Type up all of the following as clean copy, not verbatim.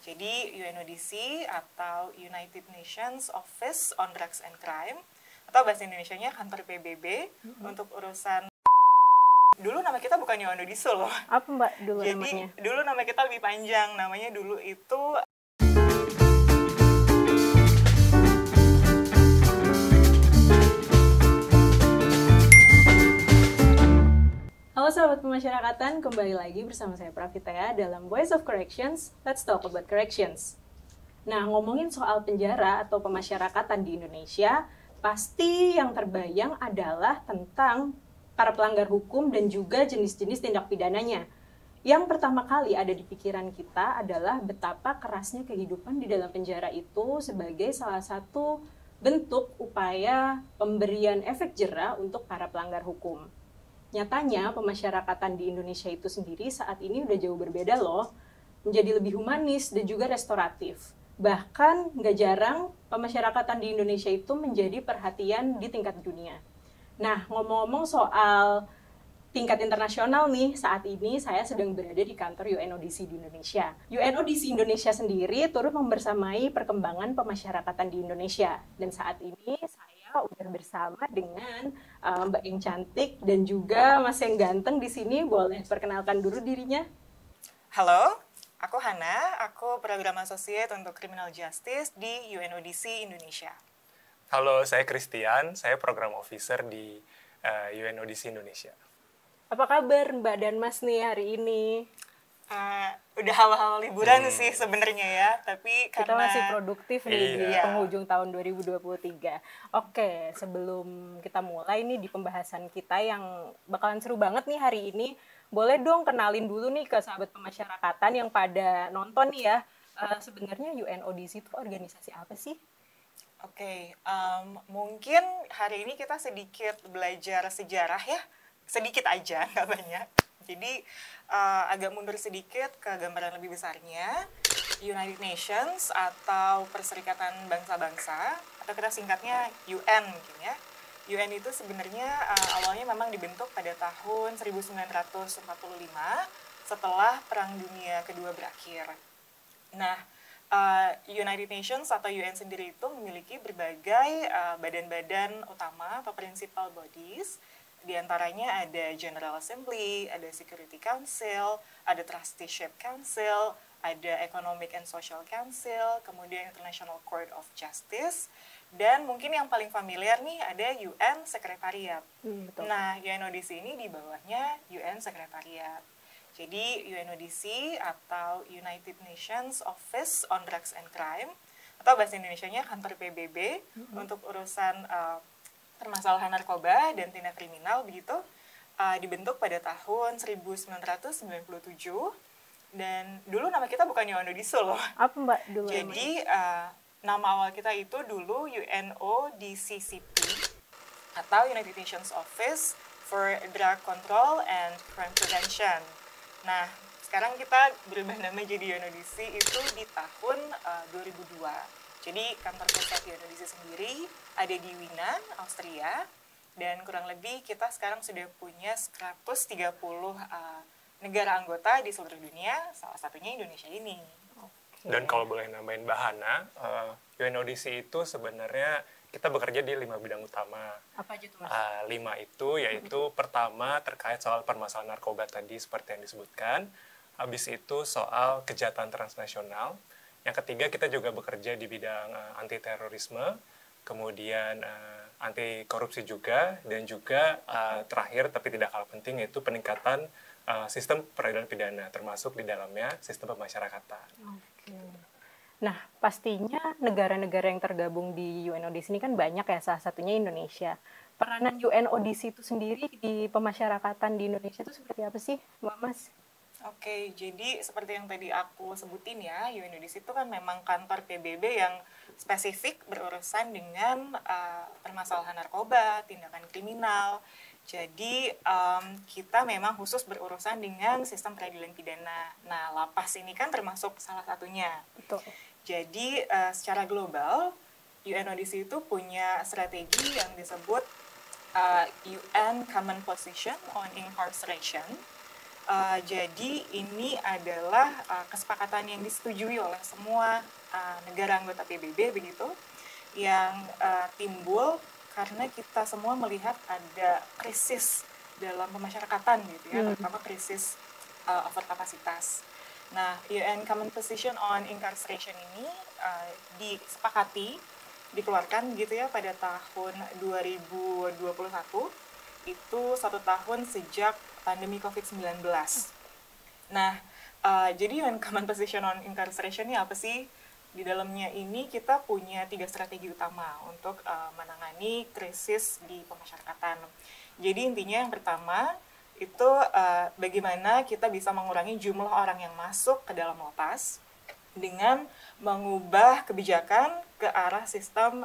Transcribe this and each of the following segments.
Jadi UNODC atau United Nations Office on Drugs and Crime, atau bahasa Indonesianya kantor PBB untuk urusan. Dulu nama kita bukan UNODC loh. Apa Mbak dulu Jadi, namanya? dulu nama kita lebih panjang. Namanya dulu itu Halo sahabat pemasyarakatan, kembali lagi bersama saya Pravitea dalam Voice of Corrections. Let's talk about corrections. Nah, ngomongin soal penjara atau pemasyarakatan di Indonesia, pasti yang terbayang adalah tentang para pelanggar hukum dan juga jenis-jenis tindak pidananya. Yang pertama kali ada di pikiran kita adalah betapa kerasnya kehidupan di dalam penjara itu sebagai salah satu bentuk upaya pemberian efek jera untuk para pelanggar hukum. Nyatanya, pemasyarakatan di Indonesia itu sendiri saat ini udah jauh berbeda loh, menjadi lebih humanis dan juga restoratif. Bahkan nggak jarang pemasyarakatan di Indonesia itu menjadi perhatian di tingkat dunia. Nah, ngomong-ngomong soal tingkat internasional nih, saat ini saya sedang berada di kantor UNODC di Indonesia. UNODC Indonesia sendiri turut membersamai perkembangan pemasyarakatan di Indonesia. Dan saat ini saya udah bersama dengan Mbak yang cantik dan juga Mas yang ganteng di sini. Boleh perkenalkan dulu dirinya? Halo, aku Hana, aku program associate untuk Criminal Justice di UNODC Indonesia. Halo, saya Christian, saya program officer di UNODC Indonesia. Apa kabar Mbak dan Mas nih hari ini? Udah awal-awal liburan sih sebenarnya ya, tapi Kita karena masih produktif nih di Iya. penghujung tahun 2023. Oke, sebelum kita mulai nih di pembahasan kita yang bakalan seru banget nih hari ini, boleh dong kenalin dulu nih ke sahabat pemasyarakatan yang pada nonton nih ya. Sebenarnya UNODC itu organisasi apa sih? Oke, mungkin hari ini kita sedikit belajar sejarah ya, sedikit aja, nggak banyak. Jadi agak mundur sedikit ke gambaran lebih besarnya. United Nations atau Perserikatan Bangsa-Bangsa, atau kita singkatnya UN mungkin ya. UN itu sebenarnya awalnya memang dibentuk pada tahun 1945 setelah Perang Dunia Kedua berakhir. Nah, United Nations atau UN sendiri itu memiliki berbagai badan-badan utama atau principal bodies. Di antaranya ada General Assembly, ada Security Council, ada Trusteeship Council, ada Economic and Social Council, kemudian International Court of Justice, dan mungkin yang paling familiar nih ada UN Secretariat. Betul. Nah, UNODC ini di bawahnya UN Secretariat. Jadi UNODC atau United Nations Office on Drugs and Crime, atau bahasa Indonesianya kantor PBB untuk urusan permasalahan narkoba dan tindak kriminal begitu, dibentuk pada tahun 1997, dan dulu nama kita bukan UNODC loh. Apa Mbak dulu? Jadi nama awal kita itu dulu UNODCCP atau United Nations Office for Drug Control and Crime Prevention. Nah, sekarang kita berubah nama jadi UNODC itu di tahun 2002. Jadi kantor pusat UNODC sendiri ada di Wiener, Austria, dan kurang lebih kita sekarang sudah punya 130 negara anggota di seluruh dunia, salah satunya Indonesia ini. Dan kalau boleh nambahin Bahana, UNODC itu sebenarnya kita bekerja di 5 bidang utama. Apa aja tuh Mas? 5 itu yaitu pertama terkait soal permasalahan narkoba tadi seperti yang disebutkan. Habis itu soal kejahatan transnasional. Yang ketiga, kita juga bekerja di bidang anti terorisme, kemudian anti korupsi juga, dan juga terakhir tapi tidak kalah penting yaitu peningkatan sistem peradilan pidana, termasuk di dalamnya sistem pemasyarakatan. Oke. Nah, pastinya negara-negara yang tergabung di UNODC ini kan banyak ya, salah satunya Indonesia. Peranan UNODC itu sendiri di pemasyarakatan di Indonesia itu seperti apa sih, Mbak Mas? Oke, jadi seperti yang tadi aku sebutin ya, UNODC itu kan memang kantor PBB yang spesifik berurusan dengan permasalahan narkoba, tindakan kriminal. Jadi kita memang khusus berurusan dengan sistem peradilan pidana. Nah, lapas ini kan termasuk salah satunya. Betul. Jadi secara global, UNODC itu punya strategi yang disebut UN Common Position on Incarceration. Jadi ini adalah kesepakatan yang disetujui oleh semua negara anggota PBB begitu, yang timbul karena kita semua melihat ada krisis dalam pemasyarakatan gitu ya, terutama krisis overkapasitas. Nah, UN Common Position on Incarceration ini disepakati, dikeluarkan gitu ya pada tahun 2021, itu 1 tahun sejak pandemi COVID-19. Nah, jadi UN Common Position on Incarceration ini apa sih? Di dalamnya ini kita punya 3 strategi utama untuk menangani krisis di pemasyarakatan. Jadi intinya yang pertama itu bagaimana kita bisa mengurangi jumlah orang yang masuk ke dalam lapas dengan mengubah kebijakan ke arah sistem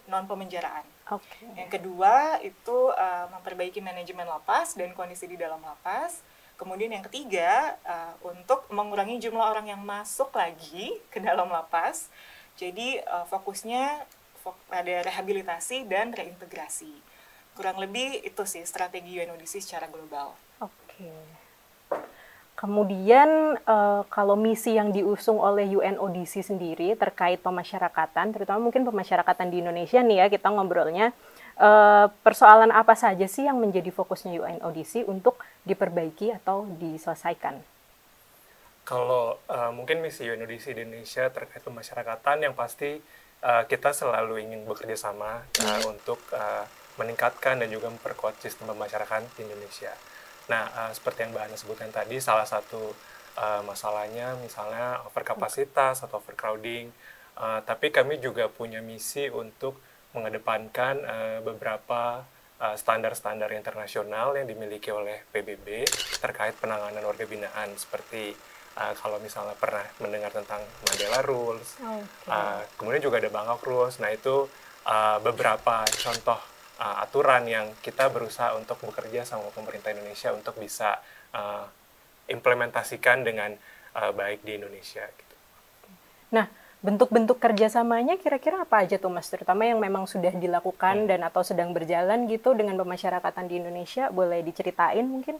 non-pemenjaraan. Oke. Yang kedua itu memperbaiki manajemen lapas dan kondisi di dalam lapas. Kemudian yang ketiga untuk mengurangi jumlah orang yang masuk lagi ke dalam lapas. Jadi fokusnya pada rehabilitasi dan reintegrasi. Kurang lebih itu sih strategi UNODC secara global. Oke. Kemudian kalau misi yang diusung oleh UNODC sendiri terkait pemasyarakatan, terutama mungkin pemasyarakatan di Indonesia nih ya, kita ngobrolnya, persoalan apa saja sih yang menjadi fokusnya UNODC untuk diperbaiki atau diselesaikan? Kalau mungkin misi UNODC di Indonesia terkait pemasyarakatan, yang pasti kita selalu ingin bekerja sama untuk meningkatkan dan juga memperkuat sistem pemasyarakat di Indonesia. Nah, seperti yang Mbak Hana sebutkan tadi, salah satu masalahnya misalnya overkapasitas atau overcrowding, tapi kami juga punya misi untuk mengedepankan beberapa standar-standar internasional yang dimiliki oleh PBB terkait penanganan warga binaan, seperti kalau misalnya pernah mendengar tentang Mandela Rules, kemudian juga ada Bangkok Rules. Nah, itu beberapa contoh aturan yang kita berusaha untuk bekerja sama pemerintah Indonesia untuk bisa implementasikan dengan baik di Indonesia. Gitu. Nah, bentuk-bentuk kerjasamanya kira-kira apa aja tuh Mas? Terutama yang memang sudah dilakukan dan atau sedang berjalan gitu dengan pemasyarakatan di Indonesia, boleh diceritain mungkin?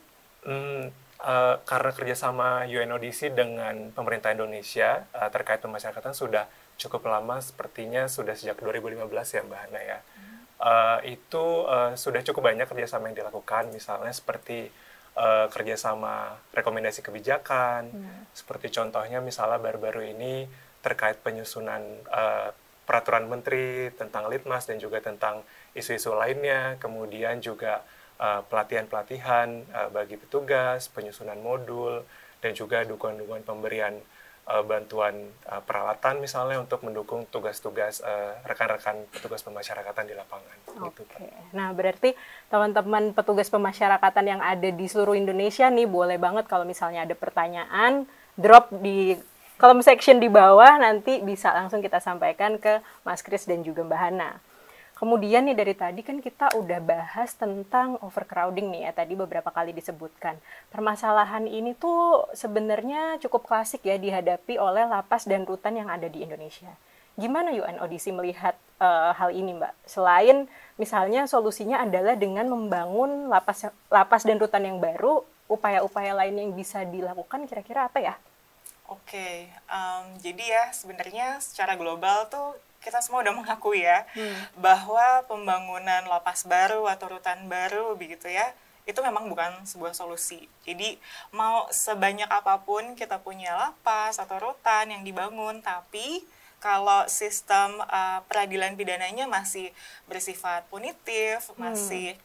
Karena kerjasama UNODC dengan pemerintah Indonesia terkait pemasyarakatan sudah cukup lama, sepertinya sudah sejak 2015 ya Mbak Hana ya. Itu sudah cukup banyak kerjasama yang dilakukan, misalnya seperti kerjasama rekomendasi kebijakan, seperti contohnya misalnya baru-baru ini terkait penyusunan peraturan menteri tentang Litmas dan juga tentang isu-isu lainnya, kemudian juga pelatihan-pelatihan bagi petugas, penyusunan modul, dan juga dukungan-dukungan pemberian bantuan peralatan misalnya untuk mendukung tugas-tugas rekan-rekan petugas pemasyarakatan di lapangan. Oke. Nah, berarti teman-teman petugas pemasyarakatan yang ada di seluruh Indonesia nih boleh banget kalau misalnya ada pertanyaan, drop di kolom section di bawah, nanti bisa langsung kita sampaikan ke Mas Kris dan juga Mbak Hana. Kemudian nih dari tadi kan kita udah bahas tentang overcrowding nih ya, tadi beberapa kali disebutkan. Permasalahan ini tuh sebenarnya cukup klasik ya dihadapi oleh lapas dan rutan yang ada di Indonesia. Gimana UNODC melihat hal ini Mbak? Selain misalnya solusinya adalah dengan membangun lapas dan rutan yang baru, upaya-upaya lain yang bisa dilakukan kira-kira apa ya? Oke, jadi ya sebenarnya secara global tuh kita semua udah mengakui ya bahwa pembangunan lapas baru atau rutan baru begitu ya, itu memang bukan sebuah solusi. Jadi mau sebanyak apapun kita punya lapas atau rutan yang dibangun, tapi kalau sistem peradilan pidananya masih bersifat punitif, masih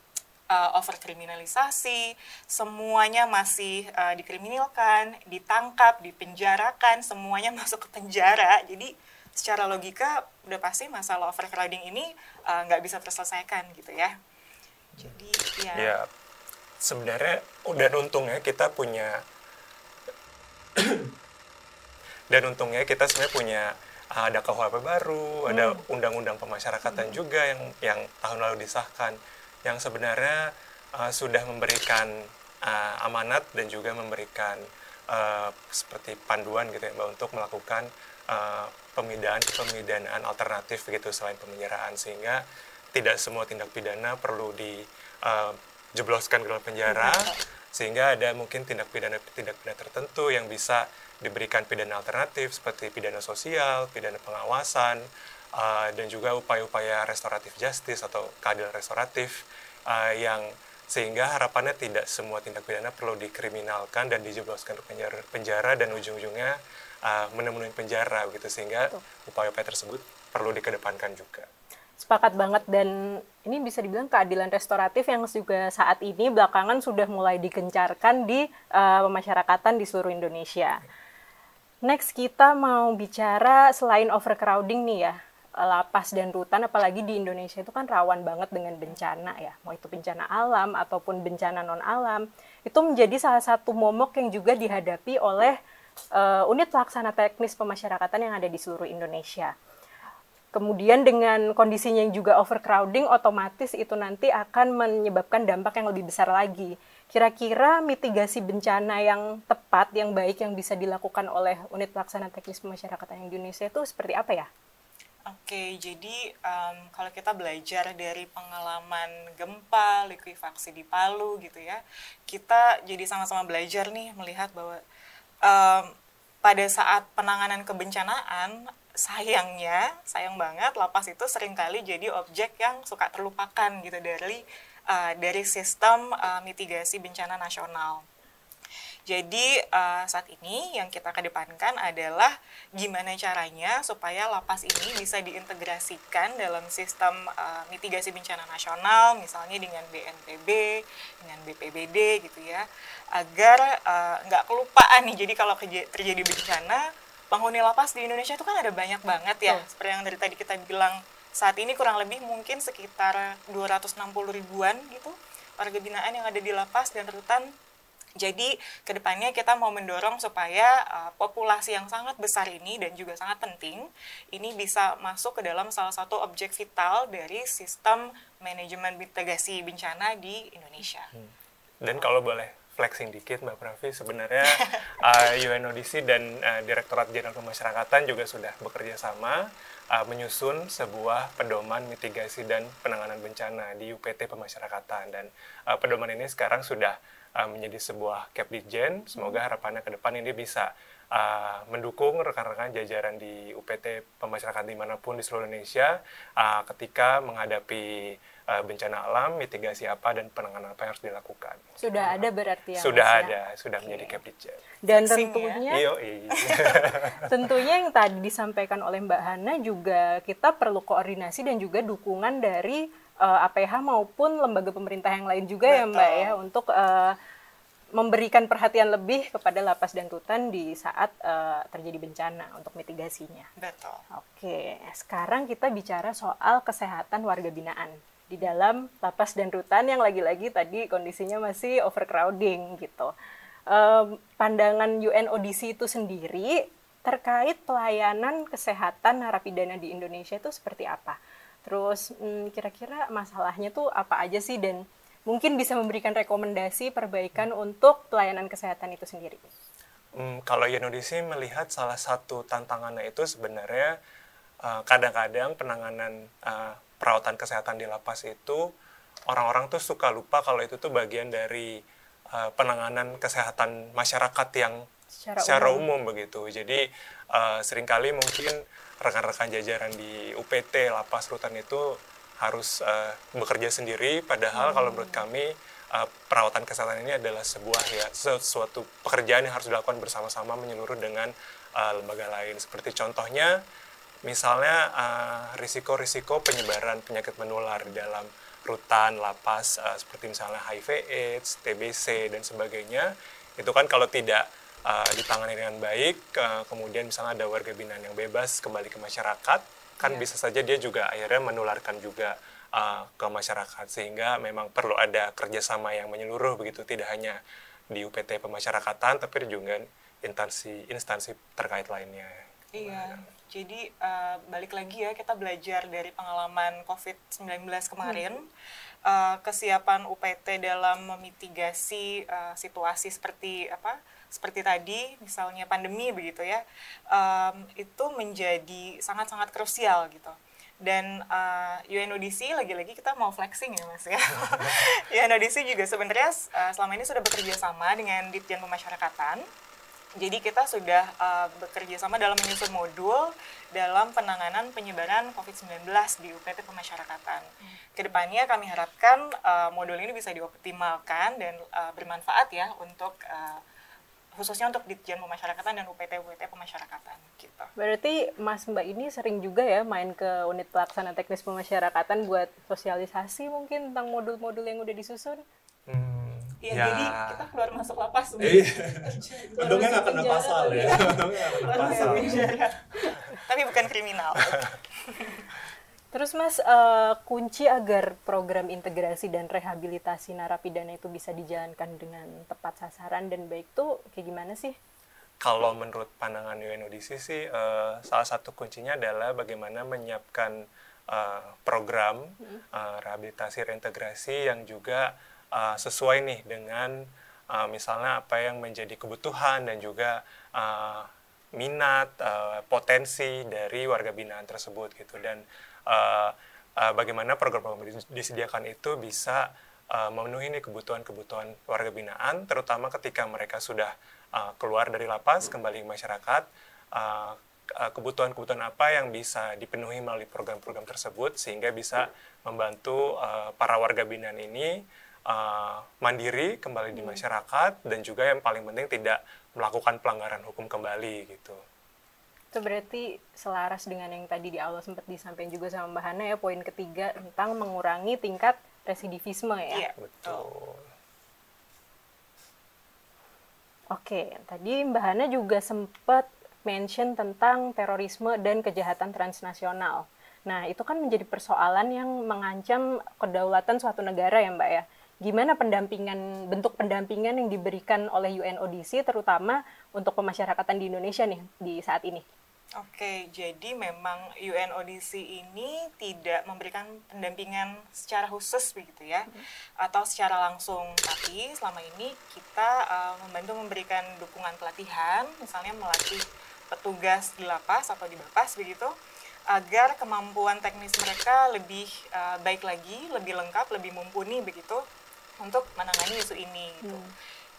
overkriminalisasi, semuanya masih dikriminalkan, ditangkap, dipenjarakan, semuanya masuk ke penjara. Jadi secara logika udah pasti masalah overcrowding ini nggak bisa terselesaikan gitu ya. Jadi ya sebenarnya dan untungnya kita punya dan untungnya kita sebenarnya punya ada KUHP baru, ada undang-undang pemasyarakatan juga yang tahun lalu disahkan, yang sebenarnya sudah memberikan amanat dan juga memberikan seperti panduan gitu ya Mbak, untuk melakukan pemidanaan alternatif gitu selain pemenjaraan, sehingga tidak semua tindak pidana perlu dijebloskan ke dalam penjara, sehingga ada mungkin tindak pidana tertentu yang bisa diberikan pidana alternatif seperti pidana sosial, pidana pengawasan, dan juga upaya-upaya restoratif justice atau keadilan restoratif yang sehingga harapannya tidak semua tindak pidana perlu dikriminalkan dan dijebloskan ke penjara dan ujung-ujungnya menemui penjara begitu, sehingga upaya-upaya tersebut perlu dikedepankan juga. Sepakat banget, dan ini bisa dibilang keadilan restoratif yang juga saat ini belakangan sudah mulai digencarkan di pemasyarakatan di seluruh Indonesia. Next, kita mau bicara selain overcrowding nih ya, lapas dan rutan, apalagi di Indonesia itu kan rawan banget dengan bencana ya, mau itu bencana alam ataupun bencana non-alam, itu menjadi salah satu momok yang juga dihadapi oleh unit pelaksana teknis pemasyarakatan yang ada di seluruh Indonesia. Kemudian dengan kondisinya yang juga overcrowding, otomatis itu nanti akan menyebabkan dampak yang lebih besar lagi. Kira-kira mitigasi bencana yang tepat, yang baik, yang bisa dilakukan oleh unit pelaksana teknis pemasyarakatan yang di Indonesia itu seperti apa ya? Oke, jadi kalau kita belajar dari pengalaman gempa, likuifaksi di Palu gitu ya, kita jadi sama-sama belajar nih melihat bahwa pada saat penanganan kebencanaan, sayang banget lapas itu seringkali jadi objek yang suka terlupakan gitu dari sistem mitigasi bencana nasional. Jadi saat ini yang kita kedepankan adalah gimana caranya supaya lapas ini bisa diintegrasikan dalam sistem mitigasi bencana nasional, misalnya dengan BNPB, dengan BPBD gitu ya, agar nggak kelupaan nih. Jadi kalau terjadi bencana, penghuni lapas di Indonesia itu kan ada banyak banget ya, seperti yang dari tadi kita bilang, saat ini kurang lebih mungkin sekitar 260 ribuan gitu warga binaan yang ada di lapas dan rutan. Jadi kedepannya kita mau mendorong supaya populasi yang sangat besar ini dan juga sangat penting, ini bisa masuk ke dalam salah satu objek vital dari sistem manajemen mitigasi bencana di Indonesia. Dan kalau boleh flexing dikit Mbak Pravi, sebenarnya UNODC dan Direktorat Jenderal Pemasyarakatan juga sudah bekerja sama menyusun sebuah pedoman mitigasi dan penanganan bencana di UPT Pemasyarakatan, dan pedoman ini sekarang sudah menjadi sebuah Kepditjen. Semoga harapannya ke depan ini bisa mendukung rekan-rekan jajaran di UPT Pemasyarakatan dimanapun di seluruh Indonesia ketika menghadapi bencana alam, mitigasi apa dan penanganan apa yang harus dilakukan. Sudah ada berarti ya? Sudah ada, sudah menjadi Kepditjen. Dan tentunya, ya? tentunya yang tadi disampaikan oleh Mbak Hana juga kita perlu koordinasi dan juga dukungan dari APH maupun lembaga pemerintah yang lain juga. Betul. Ya Mbak ya, untuk memberikan perhatian lebih kepada lapas dan rutan di saat terjadi bencana untuk mitigasinya. Betul. Oke, sekarang kita bicara soal kesehatan warga binaan di dalam lapas dan rutan yang lagi-lagi tadi kondisinya masih overcrowding gitu. Pandangan UNODC itu sendiri terkait pelayanan kesehatan narapidana di Indonesia itu seperti apa? Terus kira-kira masalahnya tuh apa aja sih, dan mungkin bisa memberikan rekomendasi perbaikan untuk pelayanan kesehatan itu sendiri? Kalau UNODC melihat salah satu tantangannya itu sebenarnya kadang-kadang penanganan perawatan kesehatan di lapas itu orang-orang tuh suka lupa kalau itu tuh bagian dari penanganan kesehatan masyarakat yang secara umum begitu. Jadi seringkali mungkin rekan-rekan jajaran di UPT, lapas, rutan itu harus bekerja sendiri, padahal kalau menurut kami perawatan kesehatan ini adalah sesuatu pekerjaan yang harus dilakukan bersama-sama menyeluruh dengan lembaga lain. Seperti contohnya, misalnya risiko-risiko penyebaran penyakit menular di dalam rutan, lapas, seperti misalnya HIV/AIDS, TBC, dan sebagainya. Itu kan kalau tidak ditangani dengan baik, kemudian misalnya ada warga binaan yang bebas kembali ke masyarakat, kan bisa saja dia juga akhirnya menularkan juga ke masyarakat, sehingga memang perlu ada kerjasama yang menyeluruh begitu, tidak hanya di UPT Pemasyarakatan, tapi juga instansi terkait lainnya. Iya, jadi balik lagi ya, kita belajar dari pengalaman COVID-19 kemarin, kesiapan UPT dalam memitigasi situasi seperti tadi, misalnya pandemi begitu ya, itu menjadi sangat-sangat krusial gitu. Dan UNODC lagi-lagi kita mau flexing ya Mas ya. UNODC juga sebenarnya selama ini sudah bekerja sama dengan Ditjen Pemasyarakatan. Jadi kita sudah bekerja sama dalam menyusun modul dalam penanganan penyebaran COVID-19 di UPT Pemasyarakatan. Kedepannya kami harapkan modul ini bisa dioptimalkan dan bermanfaat ya untuk khususnya untuk Ditjen Pemasyarakatan dan UPT Pemasyarakatan gitu. Berarti Mas Mbak ini sering juga ya main ke unit pelaksana teknis pemasyarakatan buat sosialisasi mungkin tentang modul-modul yang udah disusun? Ya, jadi kita keluar masuk lapas. Untungnya nggak kena pasal ya. Untungnya nggak kena pasal. Tapi bukan kriminal. Terus Mas, kunci agar program integrasi dan rehabilitasi narapidana itu bisa dijalankan dengan tepat sasaran dan baik tuh kayak gimana sih? Kalau menurut pandangan UNODC sih, salah satu kuncinya adalah bagaimana menyiapkan program rehabilitasi reintegrasi yang juga sesuai nih dengan misalnya apa yang menjadi kebutuhan dan juga minat, potensi dari warga binaan tersebut gitu. Dan bagaimana program-program disediakan itu bisa memenuhi nih kebutuhan-kebutuhan warga binaan, terutama ketika mereka sudah keluar dari lapas, kembali ke masyarakat, kebutuhan-kebutuhan apa yang bisa dipenuhi melalui program-program tersebut, sehingga bisa membantu para warga binaan ini mandiri kembali di masyarakat, dan juga yang paling penting tidak melakukan pelanggaran hukum kembali gitu. Itu berarti selaras dengan yang tadi di awal sempat disampaikan juga sama Mbak Hana ya, poin ketiga tentang mengurangi tingkat residivisme ya. Iya, betul. Oke, tadi Mbak Hana juga sempat mention tentang terorisme dan kejahatan transnasional. Nah, itu kan menjadi persoalan yang mengancam kedaulatan suatu negara ya Mbak ya. Gimana bentuk pendampingan yang diberikan oleh UNODC terutama untuk pemasyarakatan di Indonesia nih di saat ini? Oke, jadi memang UNODC ini tidak memberikan pendampingan secara khusus begitu ya, atau secara langsung. Tapi selama ini kita membantu memberikan dukungan pelatihan, misalnya melatih petugas di lapas atau di Bapas begitu, agar kemampuan teknis mereka lebih baik lagi, lebih lengkap, lebih mumpuni begitu untuk menangani isu ini. Gitu.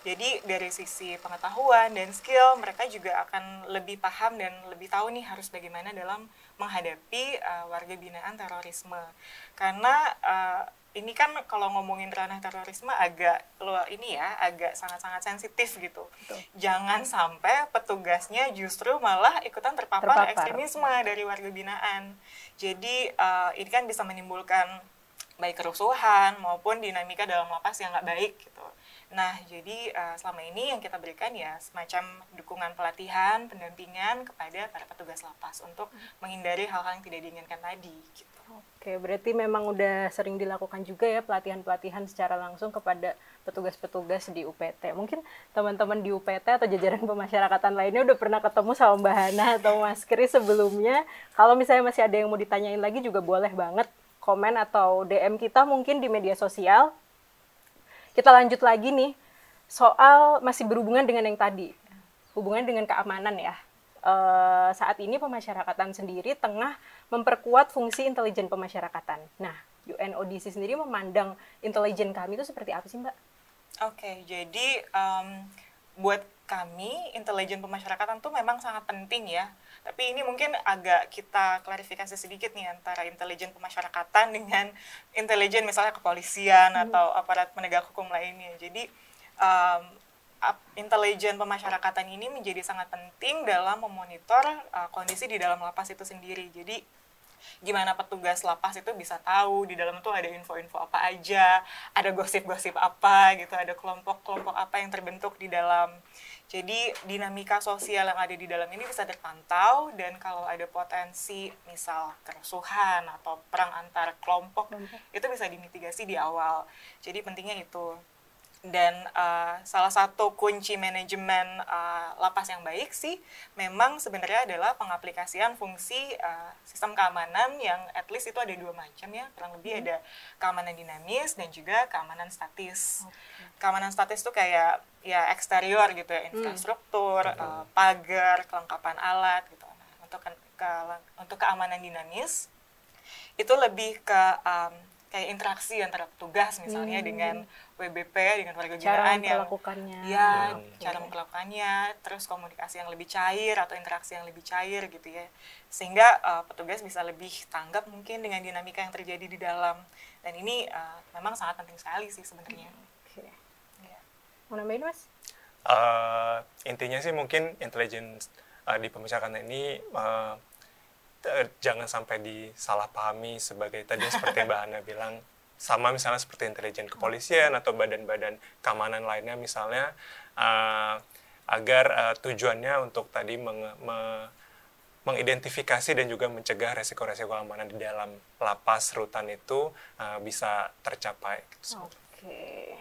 Jadi dari sisi pengetahuan dan skill, mereka juga akan lebih paham dan lebih tahu nih harus bagaimana dalam menghadapi warga binaan terorisme. Karena ini kan kalau ngomongin ranah terorisme agak sangat-sangat sensitif gitu. Betul. Jangan sampai petugasnya justru malah ikutan terpapar ekstremisme dari warga binaan. Jadi ini kan bisa menimbulkan baik kerusuhan maupun dinamika dalam lapas yang nggak baik gitu. Nah, jadi selama ini yang kita berikan ya semacam dukungan pelatihan, pendampingan kepada para petugas lapas untuk menghindari hal-hal yang tidak diinginkan tadi. Gitu. Oke, berarti memang udah sering dilakukan juga ya pelatihan-pelatihan secara langsung kepada petugas-petugas di UPT. Mungkin teman-teman di UPT atau jajaran pemasyarakatan lainnya udah pernah ketemu sama Mbak Hana atau Mas Kris sebelumnya. Kalau misalnya masih ada yang mau ditanyain lagi juga boleh banget komen atau DM kita mungkin di media sosial. Kita lanjut lagi nih, soal masih berhubungan dengan yang tadi, hubungan dengan keamanan ya. Saat ini pemasyarakatan sendiri tengah memperkuat fungsi intelijen pemasyarakatan. Nah, UNODC sendiri memandang intelijen kami itu seperti apa sih Mbak? Oke, jadi buat kami intelijen pemasyarakatan tuh memang sangat penting ya. Tapi ini mungkin agak kita klarifikasi sedikit nih antara intelijen pemasyarakatan dengan intelijen misalnya kepolisian atau aparat penegak hukum lainnya. Jadi intelijen pemasyarakatan ini menjadi sangat penting dalam memonitor kondisi di dalam lapas itu sendiri. Jadi gimana petugas lapas itu bisa tahu di dalam itu ada info-info apa aja, ada gosip-gosip apa gitu, ada kelompok-kelompok apa yang terbentuk di dalam. Jadi dinamika sosial yang ada di dalam ini bisa terpantau, dan kalau ada potensi misal kerusuhan atau perang antar kelompok itu bisa dimitigasi di awal. Jadi pentingnya itu. Dan salah satu kunci manajemen lapas yang baik sih memang sebenarnya adalah pengaplikasian fungsi sistem keamanan yang at least itu ada dua macam ya, kurang lebih ada keamanan dinamis dan juga keamanan statis. Keamanan statis itu kayak ya eksterior gitu ya, infrastruktur, pagar, kelengkapan alat gitu. Nah, untuk keamanan dinamis itu lebih ke kayak interaksi antara petugas misalnya dengan WBP, dengan warga Cara binaan yang memperlakukannya. ya Oke. cara memperlakukannya, terus komunikasi yang lebih cair atau interaksi yang lebih cair gitu ya, sehingga petugas bisa lebih tanggap mungkin dengan dinamika yang terjadi di dalam, dan ini memang sangat penting sekali sih sebenarnya. Oke. Ya. Mau nambahin, Mas? Intinya sih mungkin intelijen di pemasyarakatan ini jangan sampai disalahpahami sebagai tadi seperti Mbak Hana bilang, sama misalnya seperti intelijen kepolisian atau badan-badan keamanan lainnya misalnya, agar tujuannya untuk tadi mengidentifikasi dan juga mencegah resiko-resiko keamanan di dalam lapas rutan itu bisa tercapai. Oke.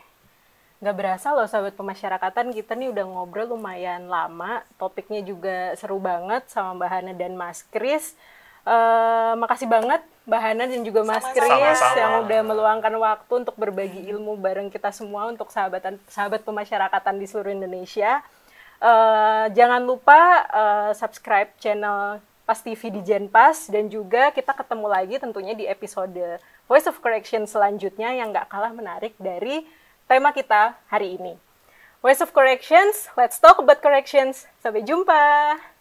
Nggak berasa loh sahabat pemasyarakatan, kita nih udah ngobrol lumayan lama, topiknya juga seru banget sama Mbak Hana dan Mas Kris. Makasih banget Mbak Hana dan juga Mas Kris Sama-sama. yang udah meluangkan waktu untuk berbagi ilmu bareng kita semua untuk sahabat pemasyarakatan di seluruh Indonesia. Jangan lupa subscribe channel Pas TV di Jenpas, dan juga kita ketemu lagi tentunya di episode Voice of Correction selanjutnya yang nggak kalah menarik dari tema kita hari ini. Voice of Corrections, let's talk about corrections. Sampai jumpa!